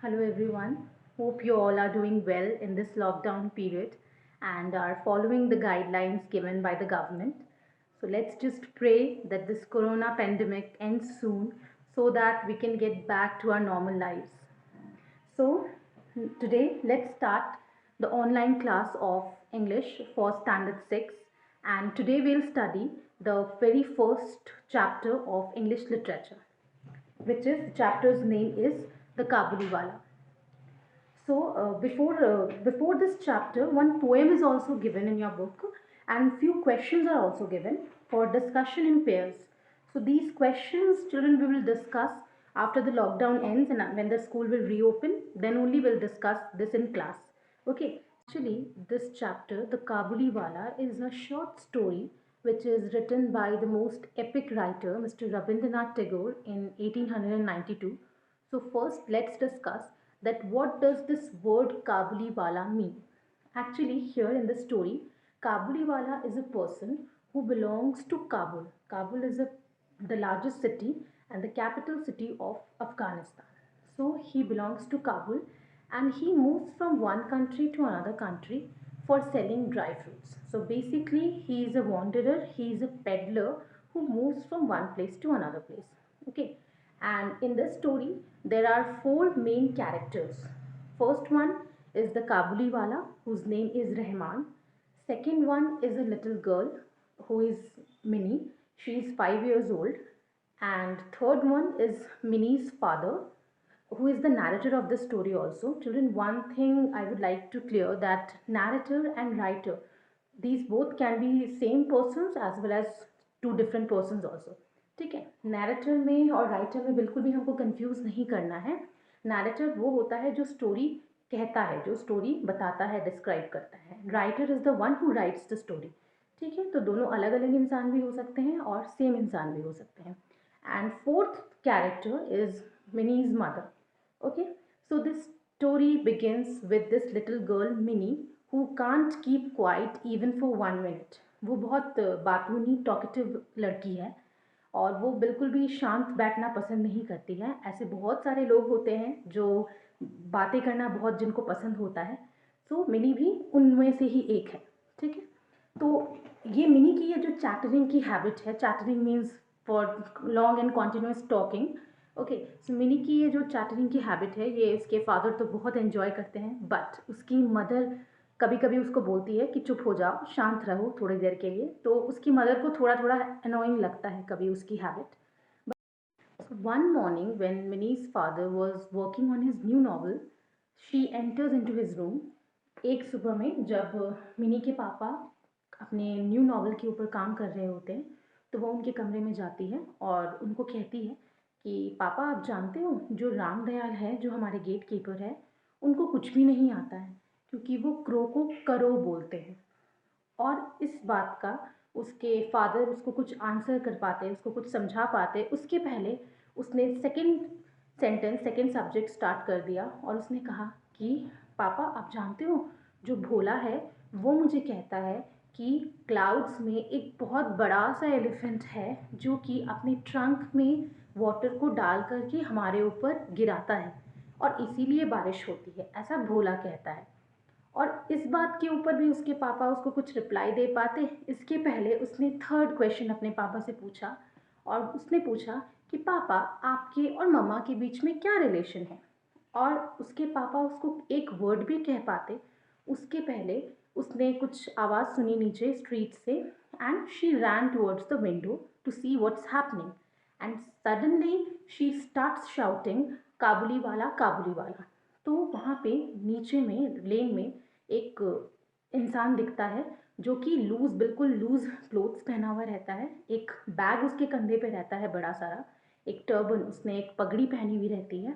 Hello everyone. Hope you all are doing well in this lockdown period and are following the guidelines given by the government. So let's just pray that this corona pandemic ends soon so that we can get back to our normal lives. So today let's start the online class of English for standard 6, and today we'll study the very first chapter of English literature, which is the chapter's name is The Kabuliwala. So before this chapter, one poem is also given in your book, and few questions are also given for discussion in pairs. So these questions, children, we will discuss after the lockdown ends and when the school will reopen. Then only we'll discuss this in class. Okay. Actually, this chapter, The Kabuliwala, is a short story which is written by the most epic writer, Mr. Rabindranath Tagore, in 1892. So first, let's discuss that what does this word Kabuliwala mean? Actually, here in the story, Kabuliwala is a person who belongs to Kabul. Kabul is the largest city and the capital city of Afghanistan. So he belongs to Kabul and he moves from one country to another country for selling dry fruits. So basically, he is a wanderer, he is a peddler who moves from one place to another place. Okay, and in this story, there are four main characters. First one is the Kabuliwala, whose name is Rahman. Second one is a little girl who is Minnie. She is 5 years old. And third one is Minnie's father, who is the narrator of the story also. Children, one thing I would like to clear that narrator and writer, these both can be same persons as well as two different persons also. ठीक है, narrator में और writer में बिल्कुल भी हमको confuse नहीं करना है. नैरेटर वो होता है जो स्टोरी कहता है, जो स्टोरी बताता है, डिस्क्राइब करता है. Writer is the one who rights the story. ठीक है, तो दोनों अलग अलग इंसान भी हो सकते हैं और सेम इंसान भी हो सकते हैं. And fourth character is minis mother. Okay, so this story begins with this little girl Minnie who can't keep quiet even for 1 minute. वो बहुत बातूनी टॉकेटिव लड़की है और वो बिल्कुल भी शांत बैठना पसंद नहीं करती है. ऐसे बहुत सारे लोग होते हैं जो बातें करना बहुत जिनको पसंद होता है. सो मिनी भी उनमें से ही एक है. ठीक है, तो ये मिनी की ये जो चैटरिंग की हैबिट है, chattering means for long and continuous talking. Okay, so mini की ये जो चैटरिंग की हैबिट है, ये इसके फादर तो बहुत एंजॉय करते हैं, बट उसकी मदर कभी कभी उसको बोलती है कि चुप हो जाओ, शांत रहो थोड़ी देर के लिए. तो उसकी मदर को थोड़ा थोड़ा अनोइंग लगता है कभी उसकी habit. So one morning when Minnie's father was working on his new novel, she enters into his room. एक सुबह में जब मिनी के पापा अपने न्यू नॉवल के ऊपर काम कर रहे होते हैं, तो वो उनके कमरे में जाती है और उनको कहती है कि पापा, आप जानते हो जो राम दयाल है, जो हमारे गेट कीपर है, उनको कुछ भी नहीं आता है क्योंकि वो क्रो को करो बोलते हैं. और इस बात का उसके फादर उसको कुछ आंसर कर पाते, उसको कुछ समझा पाते उसके पहले उसने second sentence, second subject start कर दिया और उसने कहा कि पापा, आप जानते हो जो भोला है वो मुझे कहता है कि क्लाउड्स में एक बहुत बड़ा सा एलिफेंट है जो कि अपने ट्रंक में वाटर को डाल करके हमारे ऊपर गिराता है और इसीलिए बारिश होती है, ऐसा भोला कहता है. और इस बात के ऊपर भी उसके पापा उसको कुछ रिप्लाई दे पाते, इसके पहले उसने थर्ड क्वेश्चन अपने पापा से पूछा और उसने पूछा कि पापा, आपके और मम्मा के बीच में क्या रिलेशन है. और उसके पापा उसको एक वर्ड भी कह पाते उसके पहले उसने कुछ आवाज़ सुनी नीचे स्ट्रीट से, and she ran towards the window to see what's happening. And suddenly she starts shouting, Kabuliwala, काबुली वाला. तो वहाँ पे नीचे में लेन में एक इंसान दिखता है जो कि बिल्कुल लूज क्लोथ्स पहना हुआ रहता है, एक बैग उसके कंधे पे रहता है बड़ा सारा, एक टर्बन, उसने एक पगड़ी पहनी हुई रहती है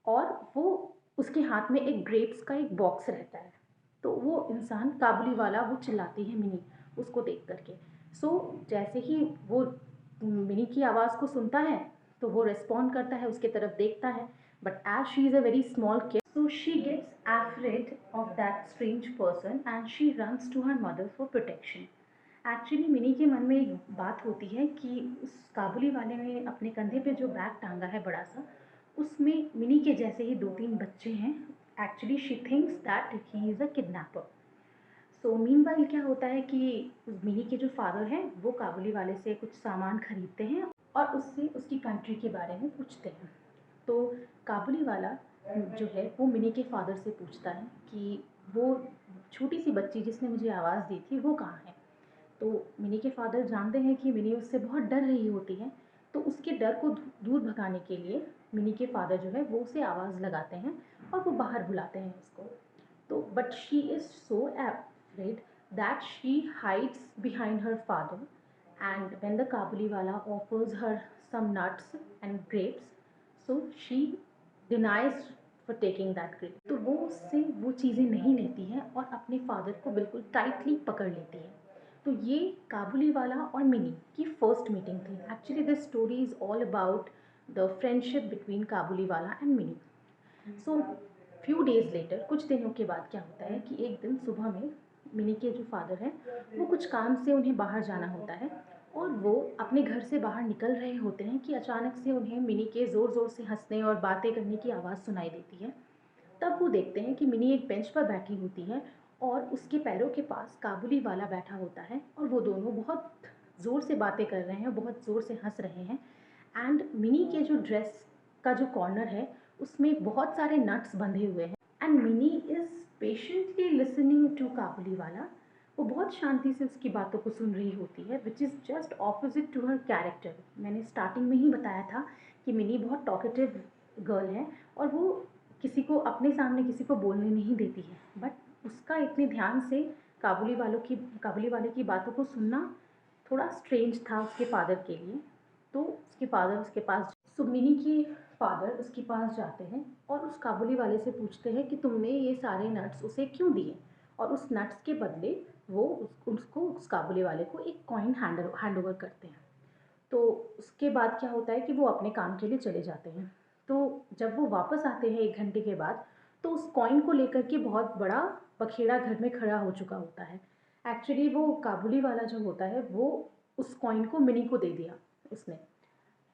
और वो उसके हाथ में एक ग्रेप्स का एक बॉक्स रहता है. तो वो इंसान काबुली वाला, वो चिल्लाती है मिनी उसको देख करके. सो जैसे ही वो मिनी की आवाज़ को सुनता है तो वो रिस्पॉन्ड करता है, उसके तरफ देखता है, but as she is a very small kid, so she gets afraid of that strange person and she runs to her mother for protection. Actually mini के मन में एक बात होती है कि उस काबुली वाले ने अपने कंधे पे जो बैग टांगा है बड़ा सा, उसमें मिनी के जैसे ही 2-3 बच्चे हैं। Actually she thinks that he is a kidnapper. So meanwhile क्या होता है कि मिनी के जो फादर हैं वो काबुली वाले से कुछ सामान खरीदते हैं और उससे उसकी कंट्री के बारे में पूछते हैं। तो काबुली वाला जो है वो मिनी के फादर से पूछता है कि वो छोटी सी बच्ची जिसने मुझे आवाज़ दी थी वो कहाँ है। तो मिनी के फादर जानते हैं कि मिनी उससे बहुत डर रही होती है, तो उसके डर को दूर भगाने के लिए मिनी के फादर जो है वो उसे आवाज़ लगाते हैं और वो बाहर बुलाते हैं उसको। तो but she is so afraid that she hides behind her father, and when the Kabuliwala offers her some nuts and grapes, so she denies for taking that grape. तो वो उससे वो चीज़ें नहीं लेती है और अपने फादर को बिल्कुल टाइटली पकड़ लेती है। तो ये काबुली वाला और मिनी की फर्स्ट मीटिंग थी। Actually this story is all about the friendship between Kabuliwala and Mini. So few days later, कुछ दिनों के बाद क्या होता है कि एक दिन सुबह में मिनी के जो फादर हैं वो कुछ काम से उन्हें बाहर जाना होता है और वो अपने घर से बाहर निकल रहे होते हैं कि अचानक से उन्हें मिनी के ज़ोर ज़ोर से हंसने और बातें करने की आवाज़ सुनाई देती है। तब वो देखते हैं कि मिनी एक बेंच पर बैठी होती है और उसके पैरों के पास काबुली वाला बैठा होता है और वो दोनों बहुत ज़ोर से बातें कर रहे हैं, बहुत ज़ोर से हंस रहे हैं। एंड मिनी के जो ड्रेस का जो कॉर्नर है उसमें बहुत सारे नट्स बंधे हुए हैं and Mini is patiently listening to Kabuliwala. वो बहुत शांति से उसकी बातों को सुन रही होती है, which is just opposite to her character. मैंने स्टार्टिंग में ही बताया था कि मिनी बहुत टॉकेटिव गर्ल है और वो किसी को अपने सामने किसी को बोलने नहीं देती है, बट उसका इतने ध्यान से काबुली वाले की बातों को सुनना थोड़ा स्ट्रेंज था उसके फादर के लिए। तो उसके फादर उसके पास सुमिनी के फादर उसके पास जाते हैं और उस काबुली वाले से पूछते हैं कि तुमने ये सारे नट्स उसे क्यों दिए, और उस नट्स के बदले वो उसको उस काबुली वाले को एक कॉइन हैंड ओवर करते हैं। तो उसके बाद क्या होता है कि वो अपने काम के लिए चले जाते हैं। तो जब वो वापस आते हैं 1 घंटे के बाद, तो उस कॉइन को लेकर के बहुत बड़ा बखेड़ा घर में खड़ा हो चुका होता है। एक्चुअली वो काबुली वाला जो होता है वो उस कॉइन को मिनी को दे दिया उसने।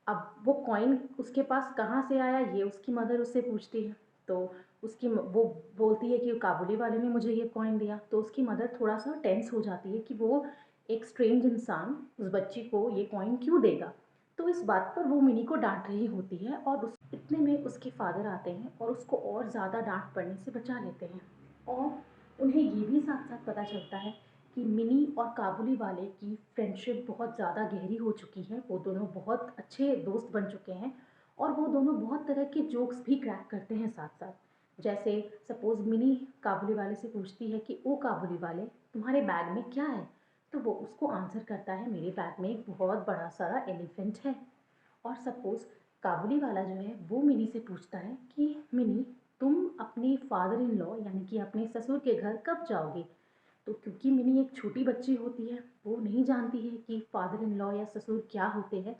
अब वो कॉइन उसके पास कहाँ से आया ये उसकी मदर उससे पूछती है। तो वो बोलती है कि काबुली वाले ने मुझे ये कॉइन दिया। तो उसकी मदर थोड़ा सा टेंस हो जाती है कि वो एक स्ट्रेंज इंसान उस बच्ची को ये कॉइन क्यों देगा। तो इस बात पर वो मिनी को डांट रही होती है और उस इतने में उसके फादर आते हैं और उसको और ज़्यादा डांट पड़ने से बचा लेते हैं। और उन्हें ये भी साथ साथ पता चलता है कि मिनी और काबुली वाले की फ्रेंडशिप बहुत ज़्यादा गहरी हो चुकी है। वो दोनों बहुत अच्छे दोस्त बन चुके हैं और वो दोनों बहुत तरह के जोक्स भी क्रैक करते हैं साथ साथ। जैसे सपोज़ मिनी काबुली वाले से पूछती है कि ओ काबुली वाले, तुम्हारे बैग में क्या है? तो वो उसको आंसर करता है, मेरे बैग में एक बहुत बड़ा सारा एलिफेंट है। और सपोज़ काबुली वाला जो है वो मिनी से पूछता है कि मिनी, तुम अपने फादर इन लॉ यानी कि अपने ससुर के घर कब जाओगे? तो क्योंकि मिनी एक छोटी बच्ची होती है, वो नहीं जानती है कि फादर इन लॉ या ससुर क्या होते हैं,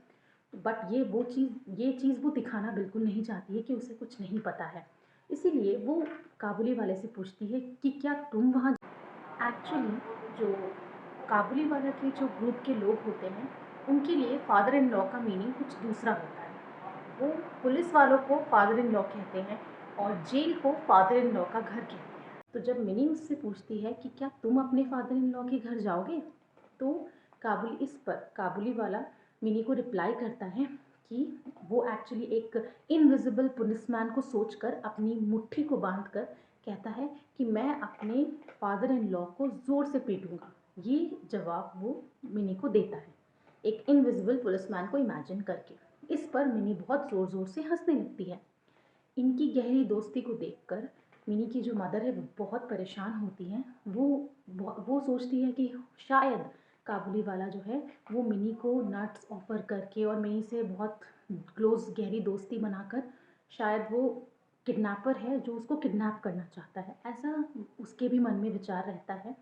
बट ये चीज़ वो दिखाना बिल्कुल नहीं चाहती है कि उसे कुछ नहीं पता है। इसीलिए वो काबुली वाले से पूछती है कि क्या तुम वहाँ। एक्चुअली जो काबुली वाला के जो ग्रुप के लोग होते हैं, उनके लिए फादर इन लॉ का मीनिंग कुछ दूसरा होता है। वो पुलिस वालों को फादर इन लॉ कहते हैं और जेल को फादर इन लॉ का घर कहते हैं। तो जब मिनी उससे पूछती है कि क्या तुम अपने फादर इन लॉ के घर जाओगे, तो काबुली वाला मिनी को रिप्लाई करता है कि वो एक्चुअली एक इनविजिबल पुलिसमैन को सोचकर अपनी मुट्ठी को बांधकर कहता है कि मैं अपने फादर इन लॉ को ज़ोर से पीटूंगा। ये जवाब वो मिनी को देता है एक इनविजिबल पुलिसमैन को इमेजिन करके। इस पर मिनी बहुत ज़ोर ज़ोर से हंसने लगती है। इनकी गहरी दोस्ती को देखकर मिनी की जो मदर है वो बहुत परेशान होती हैं। वो सोचती है कि शायद काबुली वाला जो है वो मिनी को नट्स ऑफ़र करके और मिनी से बहुत क्लोज़ गहरी दोस्ती बनाकर शायद वो किडनैपर है जो उसको किडनैप करना चाहता है, ऐसा उसके भी मन में विचार रहता है।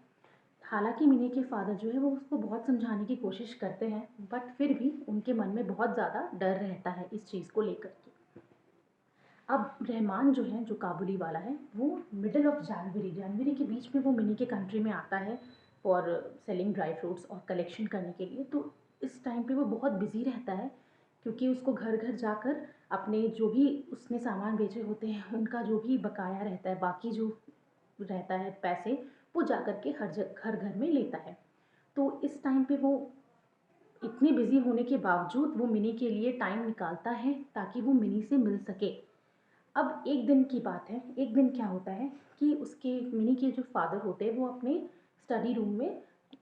हालाँकि मिनी के फ़ादर जो है वो उसको बहुत समझाने की कोशिश करते हैं, बट फिर भी उनके मन में बहुत ज़्यादा डर रहता है इस चीज़ को लेकर के। अब रहमान जो है, जो काबुली वाला है, वो मिडल ऑफ जनवरी के बीच में वो मिनी के कंट्री में आता है फॉर सेलिंग ड्राई फ्रूट्स और कलेक्शन करने के लिए। तो इस टाइम पे वो बहुत बिज़ी रहता है क्योंकि उसको घर घर जाकर अपने जो भी उसने सामान बेचे होते हैं उनका जो भी बकाया रहता है, बाकी जो रहता है पैसे, वो जा कर के हर घर में लेता है। तो इस टाइम पे वो इतने बिज़ी होने के बावजूद वो मिनी के लिए टाइम निकालता है ताकि वो मिनी से मिल सके। अब एक दिन की बात है, एक दिन क्या होता है कि उसके मिनी के जो फादर होते हैं वो अपने स्टडी रूम में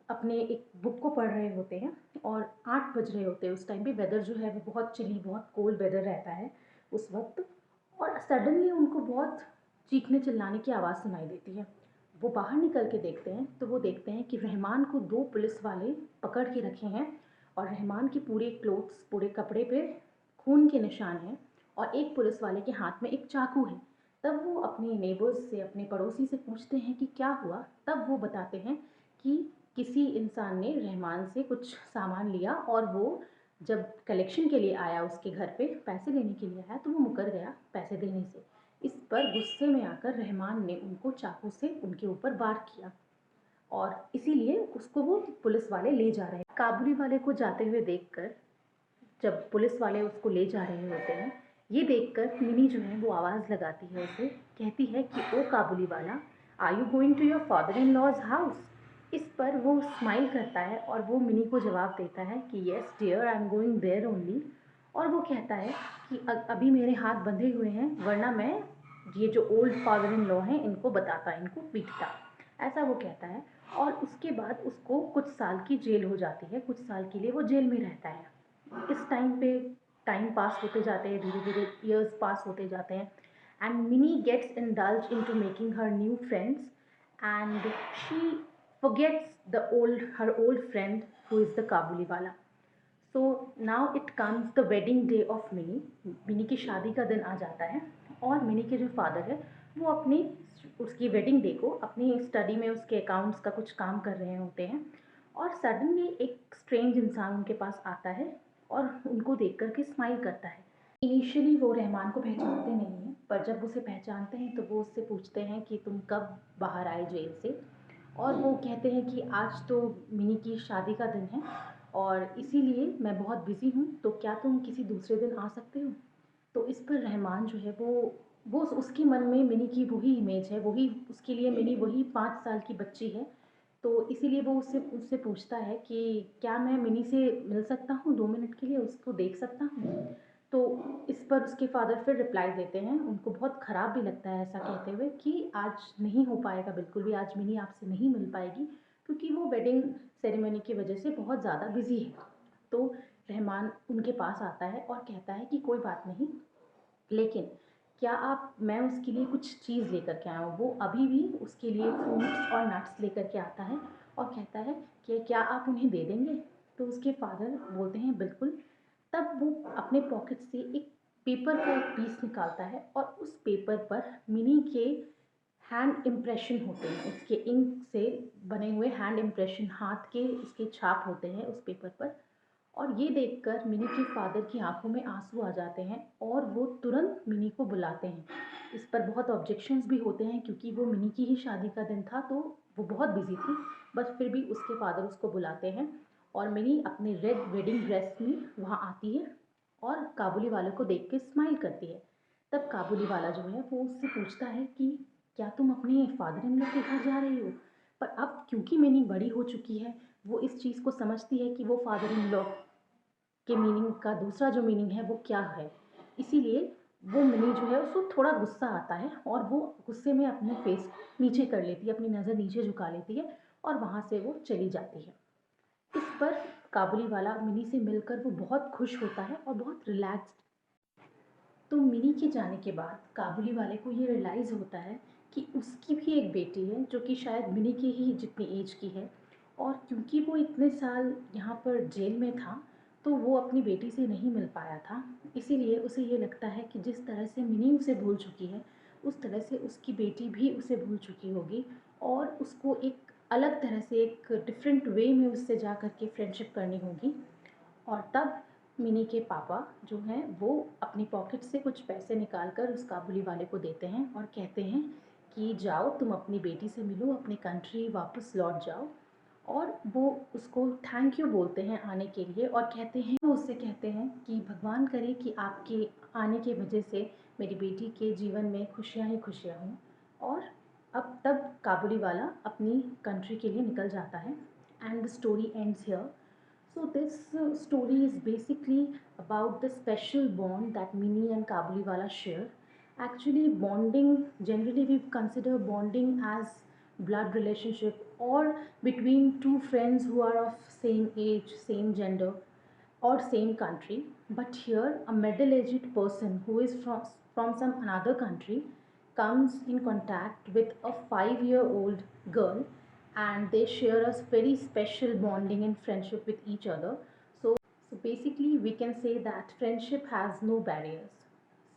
अपने एक बुक को पढ़ रहे होते हैं और 8 बज रहे होते हैं। उस टाइम पे वेदर जो है वो बहुत चिली, बहुत कोल्ड वेदर रहता है उस वक्त। और सडनली उनको बहुत चीखने चिल्लाने की आवाज़ सुनाई देती है। वो बाहर निकल के देखते हैं तो वो देखते हैं कि रहमान को 2 पुलिस वाले पकड़ के रखे हैं और रहमान के पूरे क्लोथ्स, पूरे कपड़े पे खून के निशान हैं और एक पुलिस वाले के हाथ में एक चाकू है। तब वो अपने नेबर्स से, अपने पड़ोसी से पूछते हैं कि क्या हुआ। तब वो बताते हैं कि किसी इंसान ने रहमान से कुछ सामान लिया और वो जब कलेक्शन के लिए आया, उसके घर पे पैसे लेने के लिए आया, तो वो मुकर गया पैसे देने से। इस पर गुस्से में आकर रहमान ने उनको चाकू से उनके ऊपर वार किया और इसीलिए उसको वो पुलिस वाले ले जा रहे हैं। काबुली वाले को जाते हुए देखकर जब पुलिस वाले उसको ले जा रहे होते हैं, ये देखकर मिनी जो है वो आवाज़ लगाती है उसे, कहती है कि oh Kabuliwala, are you going to your father in law's house. इस पर वो स्माइल करता है और वो मिनी को जवाब देता है कि yes dear, I am going there only. और वो कहता है कि अभी मेरे हाथ बंधे हुए हैं, वरना मैं ये जो ओल्ड फादर इन लॉ हैं इनको बताता, इनको पीटता, ऐसा वो कहता है। और उसके बाद उसको कुछ साल की जेल हो जाती है, कुछ साल के लिए वो जेल में रहता है। इस टाइम पे टाइम पास होते जाते हैं, धीरे धीरे ईयर्स पास होते जाते हैं and Mini gets indulge into making her new friends and she forgets the old her old friend who is the Kabuliwala. So now it comes the wedding day of Mini. Mini की शादी का दिन आ जाता है और मिनी के जो फादर है वो अपनी उसकी वेडिंग डे को अपनी स्टडी में उसके अकाउंट्स का कुछ काम कर रहे होते हैं और सडनली एक स्ट्रेंज इंसान उनके पास आता है और उनको देख कर के स्माइल करता है। इनिशियली वो रहमान को पहचानते नहीं हैं, पर जब उसे पहचानते हैं तो वो उससे पूछते हैं कि तुम कब बाहर आए जेल से। और वो कहते हैं कि आज तो मिनी की शादी का दिन है और इसीलिए मैं बहुत बिज़ी हूँ, तो क्या तुम किसी दूसरे दिन आ सकते हो। तो इस पर रहमान जो है वो उसके मन में मिनी की वही इमेज है, वही उसके लिए मिनी वही 5 साल की बच्ची है। तो इसीलिए वो उससे उससे पूछता है कि क्या मैं मिनी से मिल सकता हूँ 2 मिनट के लिए, उसको देख सकता हूँ। तो इस पर उसके फादर फिर रिप्लाई देते हैं, उनको बहुत ख़राब भी लगता है ऐसा कहते हुए कि आज नहीं हो पाएगा, बिल्कुल भी आज मिनी आपसे नहीं मिल पाएगी क्योंकि वो वेडिंग सेरेमनी की वजह से बहुत ज़्यादा बिज़ी है। तो रहमान उनके पास आता है और कहता है कि कोई बात नहीं, लेकिन क्या आप मैं उसके लिए कुछ चीज़ लेकर के आया हूँ। वो अभी भी उसके लिए फ्रूट्स और नट्स लेकर के आता है और कहता है कि क्या आप उन्हें दे देंगे। तो उसके फादर बोलते हैं बिल्कुल। तब वो अपने पॉकेट से एक पेपर का एक पीस निकालता है और उस पेपर पर मिनी के हैंड इम्प्रेशन होते हैं, उसके इंक से बने हुए हैंड इम्प्रेशन, हाथ के उसके छाप होते हैं उस पेपर पर। और ये देखकर मिनी के फादर की आंखों में आंसू आ जाते हैं और वो तुरंत मिनी को बुलाते हैं। इस पर बहुत ऑब्जेक्शंस भी होते हैं क्योंकि वो मिनी की ही शादी का दिन था, तो वो बहुत बिजी थी, बट फिर भी उसके फादर उसको बुलाते हैं और मिनी अपने रेड वेडिंग ड्रेस में वहाँ आती है और काबुली वाले को देख के स्माइल करती है। तब काबुली वाला जो है वो उससे पूछता है कि क्या तुम अपने फादर इन लॉ के घर जा रही हो। पर अब क्योंकि मिनी बड़ी हो चुकी है, वो इस चीज़ को समझती है कि वो फादर इन लॉ के मीनिंग का दूसरा जो मीनिंग है वो क्या है। इसीलिए वो मिनी जो है उसको थोड़ा गुस्सा आता है और वो गुस्से में अपने फेस नीचे कर लेती है, अपनी नज़र नीचे झुका लेती है और वहाँ से वो चली जाती है। इस पर काबुली वाला मिनी से मिलकर वो बहुत खुश होता है और बहुत रिलैक्स्ड। तो मिनी के जाने के बाद काबुली वाले को ये रियलाइज़ होता है कि उसकी भी एक बेटी है जो कि शायद मिनी की ही जितनी एज की है। और क्योंकि वो इतने साल यहाँ पर जेल में था तो वो अपनी बेटी से नहीं मिल पाया था। इसीलिए उसे ये लगता है कि जिस तरह से मिनी उसे भूल चुकी है उस तरह से उसकी बेटी भी उसे भूल चुकी होगी और उसको एक अलग तरह से, एक डिफरेंट वे में उससे जा कर के फ्रेंडशिप करनी होगी। और तब मिनी के पापा जो हैं वो अपनी पॉकेट से कुछ पैसे निकाल कर उस काबुली वाले को देते हैं और कहते हैं कि जाओ तुम अपनी बेटी से मिलो, अपने कंट्री वापस लौट जाओ। और वो उसको थैंक यू बोलते हैं आने के लिए और कहते हैं, वो उससे कहते हैं कि भगवान करे कि आपके आने की वजह से मेरी बेटी के जीवन में खुशियाँ ही खुशियाँ हों। और अब तब काबुली वाला अपनी कंट्री के लिए निकल जाता है and the story ends here. So this story is basically about the special bond that Minnie and Kabuliwala share. Actually, bonding, generally we consider bonding as blood relationship or between two friends who are of same age, same gender, or same country. But here, a middle-aged person who is from some another country comes in contact with a 5-year-old girl, and they share a very special bonding and friendship with each other. So basically, we can say that friendship has no barriers.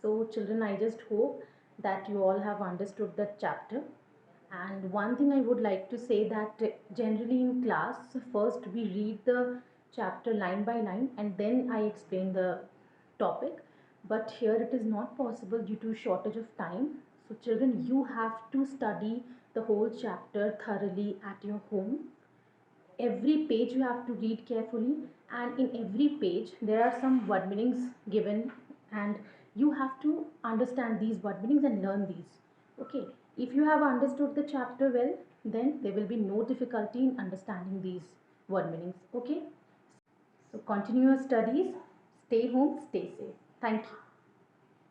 So, children, I just hope that you all have understood that chapter. And one thing I would like to say that generally in class, first we read the chapter line by line and then I explain the topic. But here it is not possible due to shortage of time. So, children, you have to study the whole chapter thoroughly at your home. Every page you have to read carefully, and in every page there are some word meanings given, and you have to understand these word meanings and learn these. Okay, if you have understood the chapter well, then there will be no difficulty in understanding these word meanings. Okay, so continue your studies, stay home, stay safe. Thank you.